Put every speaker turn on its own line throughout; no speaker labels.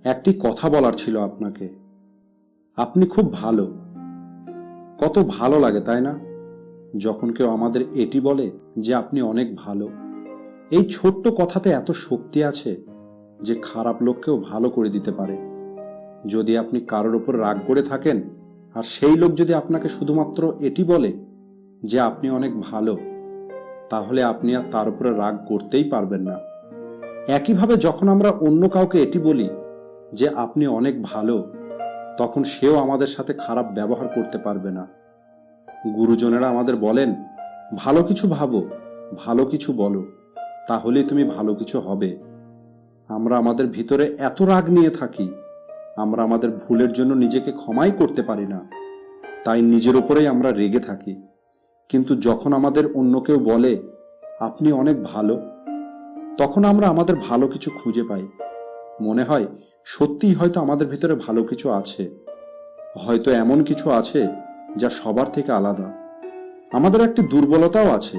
একটি কথা বলার ছিল আপনাকে। আপনি খুব ভালো। কত ভালো লাগে তাই না, যখন কেউ আমাদের এটি বলে যে আপনি অনেক ভালো। এই ছোট্ট কথাতে এত শক্তি আছে যে খারাপ লোককেও ভালো করে দিতে পারে। যদি আপনি কারোর উপর রাগ করে থাকেন আর সেই লোক যদি আপনাকে শুধুমাত্র এটি বলে যে আপনি অনেক ভালো, তাহলে আপনি আর তার উপরে রাগ করতেই পারবেন না। একইভাবে যখন আমরা অন্য কাউকে এটি বলি যে আপনি অনেক ভালো, তখন সেও আমাদের সাথে খারাপ ব্যবহার করতে পারবে না। গুরুজনেরা আমাদের বলেন, ভালো কিছু ভাবো, ভালো কিছু বলো, তাহলেই তুমি ভালো কিছু হবে। আমরা আমাদের ভিতরে এত রাগ নিয়ে থাকি, আমরা আমাদের ভুলের জন্য নিজেকে ক্ষমাই করতে পারি না, তাই নিজের উপরেই আমরা রেগে থাকি। কিন্তু যখন আমাদের অন্য কেউ বলে আপনি অনেক ভালো, তখন আমরা আমাদের ভালো কিছু খুঁজে পাই। মনে হয় সত্যিই হয়তো আমাদের ভিতরে ভালো কিছু আছে, হয়তো এমন কিছু আছে যা সবার থেকে আলাদা। আমাদের একটি দুর্বলতাও আছে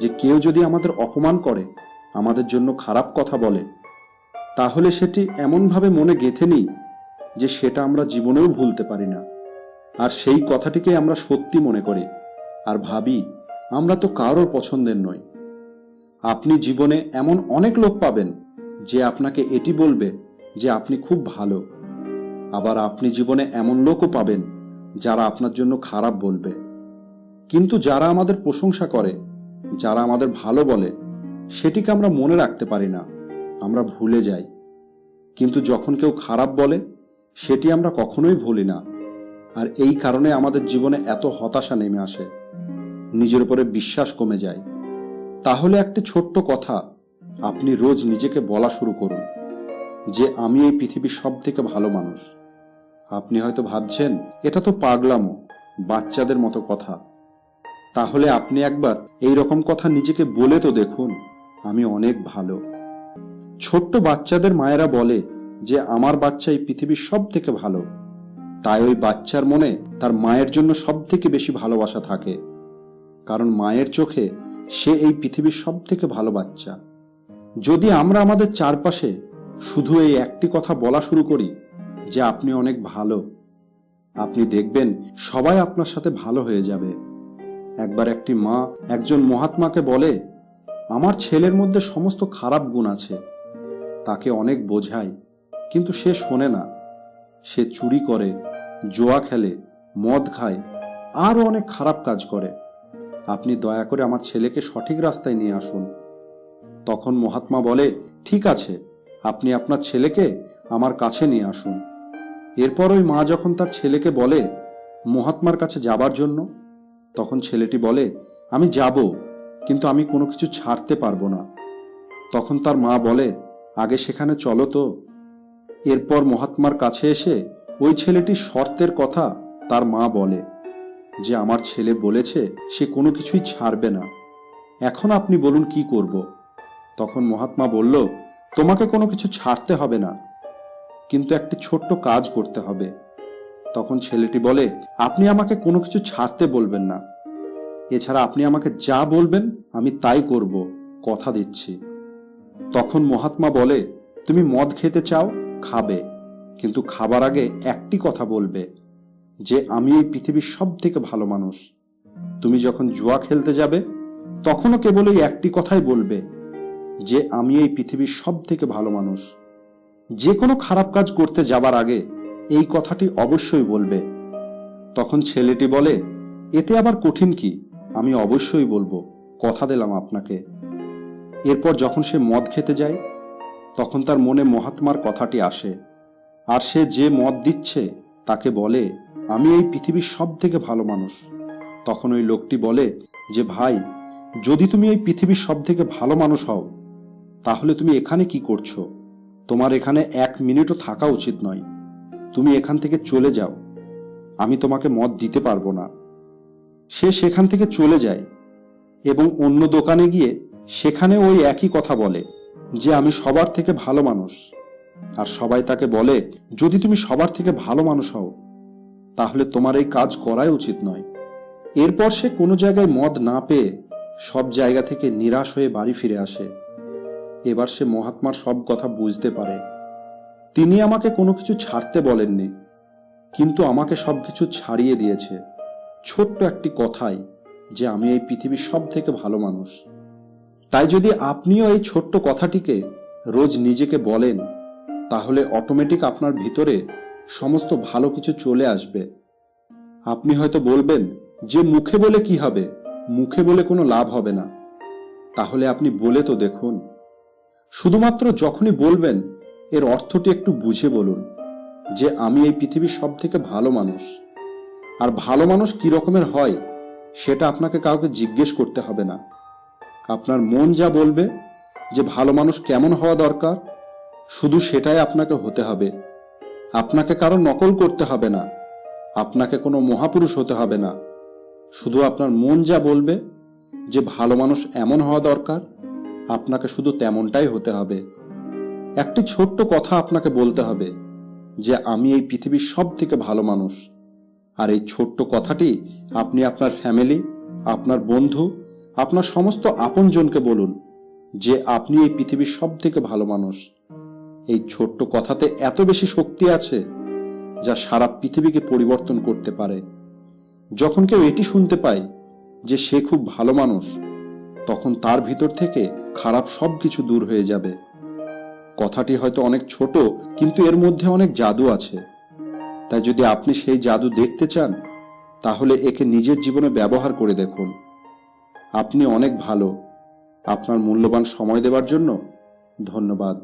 যে কেউ যদি আমাদের অপমান করে, আমাদের জন্য খারাপ কথা বলে, তাহলে সেটি এমনভাবে মনে গেঁথে নিই যে সেটা আমরা জীবনেও ভুলতে পারি না। আর সেই কথাটিকে আমরা সত্যি মনে করি আর ভাবি আমরা তো কারোর পছন্দের নই। আপনি জীবনে এমন অনেক লোক পাবেন যে আপনাকে এটি বলবে যে আপনি খুব ভালো। আবার আপনি জীবনে এমন লোকও পাবেন যারা আপনার জন্য খারাপ বলবে। কিন্তু যারা আমাদের প্রশংসা করে, যারা আমাদের ভালো বলে, সেটিকে আমরা মনে রাখতে পারি না, আমরা ভুলে যাই। কিন্তু যখন কেউ খারাপ বলে, সেটি আমরা কখনোই ভুলি না। আর এই কারণে আমাদের জীবনে এত হতাশা নেমে আসে, নিজের উপরে বিশ্বাস কমে যায়। তাহলে একটি ছোট্ট কথা আপনি রোজ নিজেকে বলা শুরু করুন যে আমি এই পৃথিবীর সব থেকে ভালো মানুষ। আপনি হয়তো ভাবছেন এটা তো পাগলামো, বাচ্চাদের মতো কথা। তাহলে আপনি একবার এই রকম কথা নিজেকে বলে তো দেখুন, আমি অনেক ভালো। ছোট্ট বাচ্চাদের মায়েরা বলে যে আমার বাচ্চা এই পৃথিবীর সব থেকে ভালো, তাই ওই বাচ্চার মনে তার মায়ের জন্য সব থেকে বেশি ভালোবাসা থাকে, কারণ মায়ের চোখে সে এই পৃথিবীর সব থেকে ভালো বাচ্চা। যদি আমরা আমাদের চারপাশে শুধু এই একটি কথা বলা শুরু করি যে আপনি অনেক ভালো, আপনি দেখবেন সবাই আপনার সাথে ভালো হয়ে যাবে। একবার একটি মা একজন মহাত্মাকে বলে, আমার ছেলের মধ্যে সমস্ত খারাপ গুণ আছে, তাকে অনেক বোঝাই কিন্তু সে শোনে না। সে চুরি করে, জুয়া খেলে, মদ খায়, আরও অনেক খারাপ কাজ করে। আপনি দয়া করে আমার ছেলেকে সঠিক রাস্তায় নিয়ে আসুন। তখন মহাত্মা বলে, ঠিক আছে, আপনি আপনার ছেলেকে আমার কাছে নিয়ে আসুন। এরপর ওই মা যখন তার ছেলেকে বলে মহাত্মার কাছে যাবার জন্য, তখন ছেলেটি বলে, আমি যাব, কিন্তু আমি কোনো কিছু ছাড়তে পারবো না। তখন তার মা বলে, আগে সেখানে চলো তো। এরপর মহাত্মার কাছে এসে ওই ছেলেটির শর্তের কথা তার মা বলে যে আমার ছেলে বলেছে সে কোনো কিছুই ছাড়বে না, এখন আপনি বলুন কি করব। তখন মহাত্মা বলল, তোমাকে কোনো কিছু ছাড়তে হবে না, কিন্তু একটি ছোট্ট কাজ করতে হবে। তখন ছেলেটি বলে, আপনি আমাকে কোনো কিছু ছাড়তে বলবেন না, এছাড়া আপনি আমাকে যা বলবেন আমি তাই করব, কথা দিচ্ছি। তখন মহাত্মা বলে, তুমি মদ খেতে চাও, খাবে, কিন্তু খাবার আগে একটি কথা বলবে যে আমি এই পৃথিবীর সব থেকে ভালো মানুষ। তুমি যখন জুয়া খেলতে যাবে, তখনও কেবল এই একটি কথাই বলবে যে আমি এই পৃথিবীর সব থেকে ভালো মানুষ। যে কোনো খারাপ কাজ করতে যাবার আগে এই কথাটি অবশ্যই বলবে। তখন ছেলেটি বলে, এতে আবার কঠিন কি, আমি অবশ্যই বলবো, কথা দিলাম আপনাকে। এরপর যখন সে মদ খেতে যায়, তখন তার মনে মহাত্মার কথাটি আসে, আর সে যে মদ দিচ্ছে তাকে বলে, আমি এই পৃথিবীর সব থেকে ভালো মানুষ। তখন ওই লোকটি বলে যে ভাই, যদি তুমি এই পৃথিবীর সব থেকে ভালো মানুষ হও, তাহলে তুমি এখানে কি করছো? তোমার এখানে 1 মিনিটও থাকা উচিত নয়, তুমি এখান থেকে চলে যাও, আমি তোমাকে মদ দিতে পারবো না। সে সেখান থেকে চলে যায় এবং অন্য দোকানে গিয়ে সেখানে ওই একই কথা বলে যে আমি সবার থেকে ভালো মানুষ। আর সবাই তাকে বলে, যদি তুমি সবার থেকে ভালো মানুষ হও, তাহলে তোমার এই কাজ করাই উচিত নয়। এরপর সে কোনো জায়গায় মদ না পেয়ে সব জায়গা থেকে নিরাশ হয়ে বাড়ি ফিরে আসে। এবার সে মহাত্মার সব কথা বুঝতে পারে। তিনি আমাকে কোনো কিছু ছাড়তে বলেননি, কিন্তু আমাকে সবকিছু ছাড়িয়ে দিয়েছে ছোট্ট একটি কথাই, যে আমি এই পৃথিবীর সব থেকে ভালো মানুষ। তাই যদি আপনিও এই ছোট্ট কথাটিকে রোজ নিজেকে বলেন, তাহলে অটোমেটিক আপনার ভিতরে সমস্ত ভালো কিছু চলে আসবে। আপনি হয়তো বলবেন যে মুখে বলে কি হবে, মুখে বলে কোনো লাভ হবে না। তাহলে আপনি বলে তো দেখুন। শুধুমাত্র যখনই বলবেন, এর অর্থটি একটু বুঝে বলুন যে আমি এই পৃথিবীর সব থেকে ভালো মানুষ। আর ভালো মানুষ কি রকমের হয় সেটা আপনাকে কাউকে জিজ্ঞেস করতে হবে না। আপনার মন যা বলবে যে ভালো মানুষ কেমন হওয়া দরকার, শুধু সেটাই আপনাকে হতে হবে। আপনাকে কারো নকল করতে হবে না, আপনাকে কোনো মহাপুরুষ হতে হবে না। শুধু আপনার মন যা বলবে যে ভালো মানুষ এমন হওয়া দরকার, আপনাকে শুধু তেমনটাই হতে হবে। একটি ছোট্ট কথা আপনাকে বলতে হবে যে আমি এই পৃথিবীর সব থেকে ভালো মানুষ। আর এই ছোট্ট কথাটি আপনি আপনার ফ্যামিলি, আপনার বন্ধু, আপনার সমস্ত আপনজনকে বলুন যে আপনি এই পৃথিবীর সব থেকে ভালো মানুষ। এই ছোট্ট কথাতে এত বেশি শক্তি আছে যা সারা পৃথিবীকে পরিবর্তন করতে পারে। যখন কেউ এটি শুনতে পায় যে সে খুব ভালো মানুষ, তখন তার ভিতর থেকে খারাপ সবকিছু দূর হয়ে যাবে। কথাটি হয়তো অনেক ছোট, কিন্তু এর মধ্যে অনেক জাদু আছে। তাই যদি আপনি সেই জাদু দেখতে চান, তাহলে একে নিজের জীবনে ব্যবহার করে দেখুন। আপনি অনেক ভালো। আপনার মূল্যবান সময় দেওয়ার জন্য ধন্যবাদ।